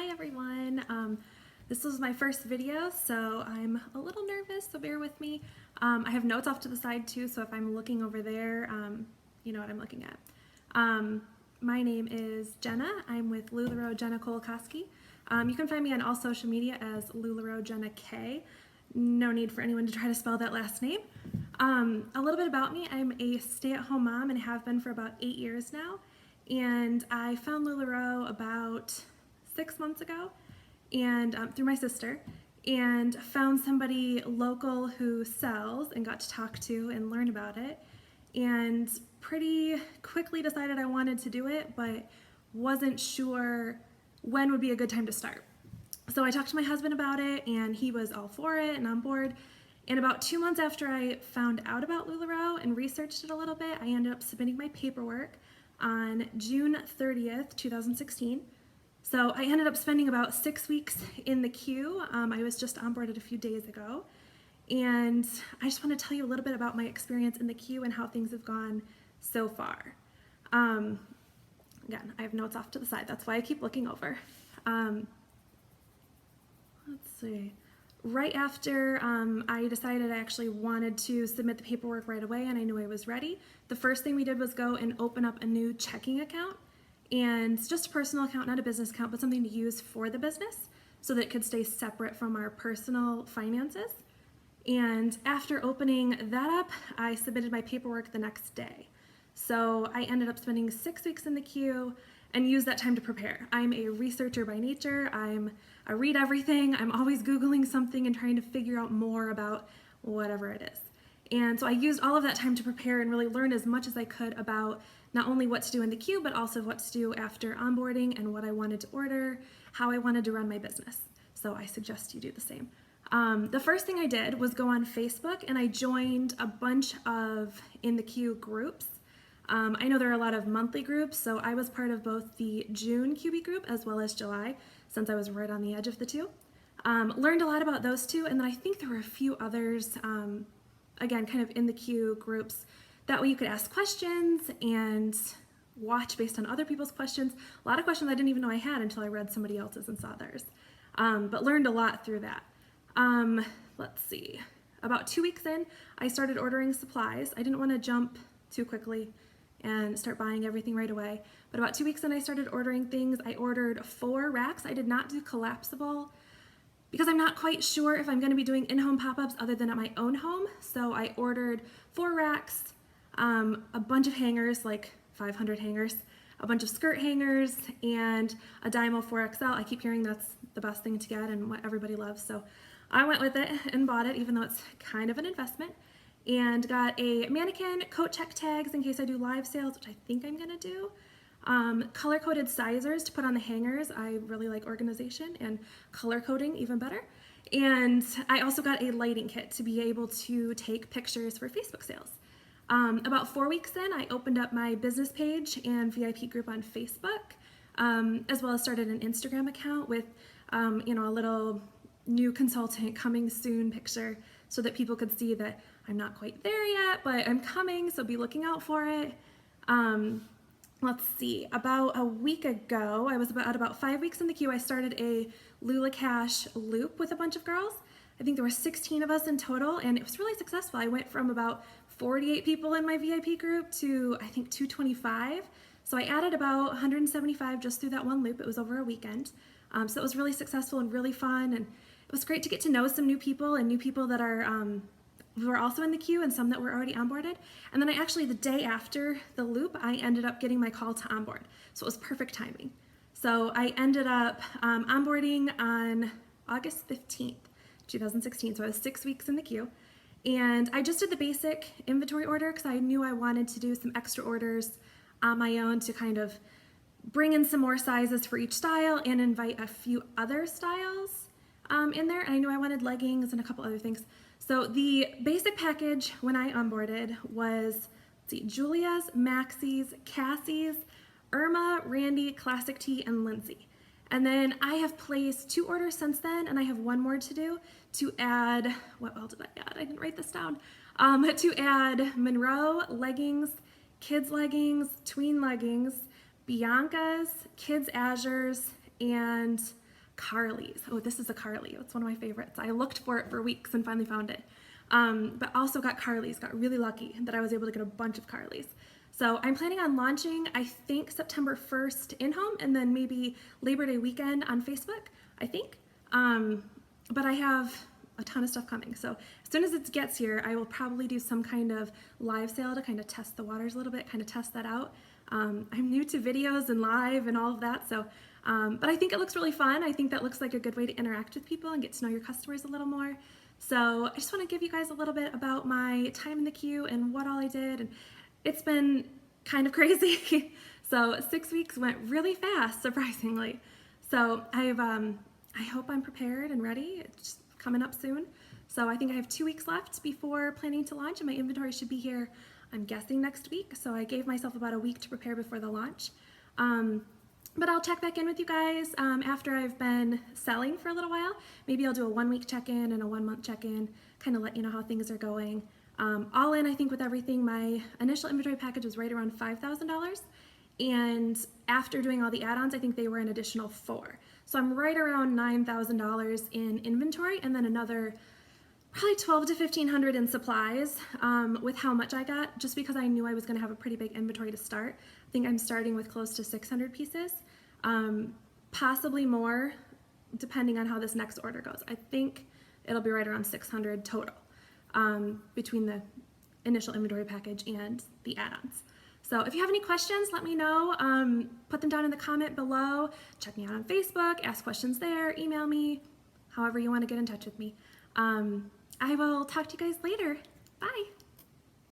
Hi everyone. This was my first video, so I'm a little nervous, so bear with me. I have notes off to the side too, so if I'm looking over there, you know what I'm looking at. My name is Jenna. I'm with LuLaRoe Jenna Kolakowski. You can find me on all social media as LuLaRoe Jenna K. No need for anyone to try to spell that last name. A little bit about me. I'm a stay-at-home mom and have been for about 8 years now. And I found LuLaRoe about 6 months ago and through my sister, and found somebody local who sells and got to talk to and learn about it, and pretty quickly decided I wanted to do it, but wasn't sure when would be a good time to start. So I talked to my husband about it and he was all for it and on board. And about 2 months after I found out about LuLaRoe and researched it a little bit, I ended up submitting my paperwork on June 30th, 2016. So I ended up spending about 6 weeks in the queue. I was just onboarded a few days ago. And I just want to tell you a little bit about my experience in the queue and how things have gone so far. Again, I have notes off to the side. That's why I keep looking over. Let's see. Right after I decided I actually wanted to submit the paperwork right away and I knew I was ready, the first thing we did was go and open up a new checking account. And it's just a personal account, not a business account, but something to use for the business so that it could stay separate from our personal finances. And after opening that up, I submitted my paperwork the next day. So I ended up spending 6 weeks in the queue and used that time to prepare. I'm a researcher by nature. I read everything. I'm always Googling something and trying to figure out more about whatever it is. And so I used all of that time to prepare and really learn as much as I could about not only what to do in the queue, but also what to do after onboarding and what I wanted to order, how I wanted to run my business. So I suggest you do the same. The first thing I did was go on Facebook and I joined a bunch of in the queue groups. I know there are a lot of monthly groups, so I was part of both the June QB group as well as July, since I was right on the edge of the two. Learned a lot about those two, and then I think there were a few others, again, kind of in the queue groups. That way you could ask questions and watch based on other people's questions. A lot of questions I didn't even know I had until I read somebody else's and saw theirs. But learned a lot through that. Let's see. About 2 weeks in, I started ordering supplies. I didn't want to jump too quickly and start buying everything right away. But about 2 weeks in, I started ordering things. I ordered 4 racks. I did not do collapsible because I'm not quite sure if I'm going to be doing in-home pop-ups other than at my own home. So I ordered 4 racks, a bunch of hangers, like 500 hangers, a bunch of skirt hangers, and a Dymo 4XL. I keep hearing that's the best thing to get and what everybody loves. So I went with it and bought it, even though it's kind of an investment, and got a mannequin, coat check tags in case I do live sales, which I think I'm gonna do. Color-coded sizers to put on the hangers. I really like organization and color coding even better. And I also got a lighting kit to be able to take pictures for Facebook sales. About 4 weeks in, I opened up my business page and VIP group on Facebook, as well as started an Instagram account with, you know, a little new consultant coming soon picture so that people could see that I'm not quite there yet, but I'm coming, so be looking out for it. Let's see, about a week ago, I was about 5 weeks in the queue, I started a Lula Cash loop with a bunch of girls. I think there were 16 of us in total, and it was really successful. I went from about 48 people in my VIP group to, I think, 225. So I added about 175 just through that one loop. It was over a weekend. So it was really successful and really fun, and it was great to get to know some new people and new people that are who are also in the queue and some that were already onboarded. And then I actually, the day after the loop, I ended up getting my call to onboard. So it was perfect timing. So I ended up onboarding on August 15th, 2016. So I was 6 weeks in the queue. And I just did the basic inventory order because I knew I wanted to do some extra orders on my own to kind of bring in some more sizes for each style and invite a few other styles in there. And I knew I wanted leggings and a couple other things. So the basic package when I onboarded was, let's see, Julia's, Maxie's, Cassie's, Irma, Randy, Classic Tee, and Lindsay. And then I have placed 2 orders since then, and I have 1 more to do to add, what else did I add? I didn't write this down. To add Monroe leggings, kids leggings, tween leggings, Bianca's, kids Azures, and Carly's. Oh, this is a Carly. It's one of my favorites. I looked for it for weeks and finally found it. But also got Carly's. Got really lucky that I was able to get a bunch of Carly's. So I'm planning on launching, I think, September 1st in-home and then maybe Labor Day weekend on Facebook, I think. But I have a ton of stuff coming. So as soon as it gets here, I will probably do some kind of live sale to kind of test the waters a little bit, kind of test that out. I'm new to videos and live and all of that, so but I think it looks really fun. I think that looks like a good way to interact with people and get to know your customers a little more. So I just want to give you guys a little bit about my time in the queue and what all I did, and it's been kind of crazy. So 6 weeks went really fast, surprisingly. So I hope I'm prepared and ready. It's coming up soon. So I think I have 2 weeks left before planning to launch, and my inventory should be here, I'm guessing, next week. So I gave myself about a week to prepare before the launch. But I'll check back in with you guys after I've been selling for a little while. Maybe I'll do a 1 week check-in and a 1 month check-in, kind of let you know how things are going. All in, I think with everything, my initial inventory package was right around $5,000. And after doing all the add-ons, I think they were an additional $4,000. So I'm right around $9,000 in inventory, and then another probably $1,200 to $1,500 in supplies with how much I got, just because I knew I was going to have a pretty big inventory to start. I think I'm starting with close to 600 pieces, possibly more, depending on how this next order goes. I think it'll be right around 600 total between the initial inventory package and the add-ons. So if you have any questions, let me know. Put them down in the comment below. Check me out on Facebook, ask questions there, email me, however you want to get in touch with me. I will talk to you guys later. Bye.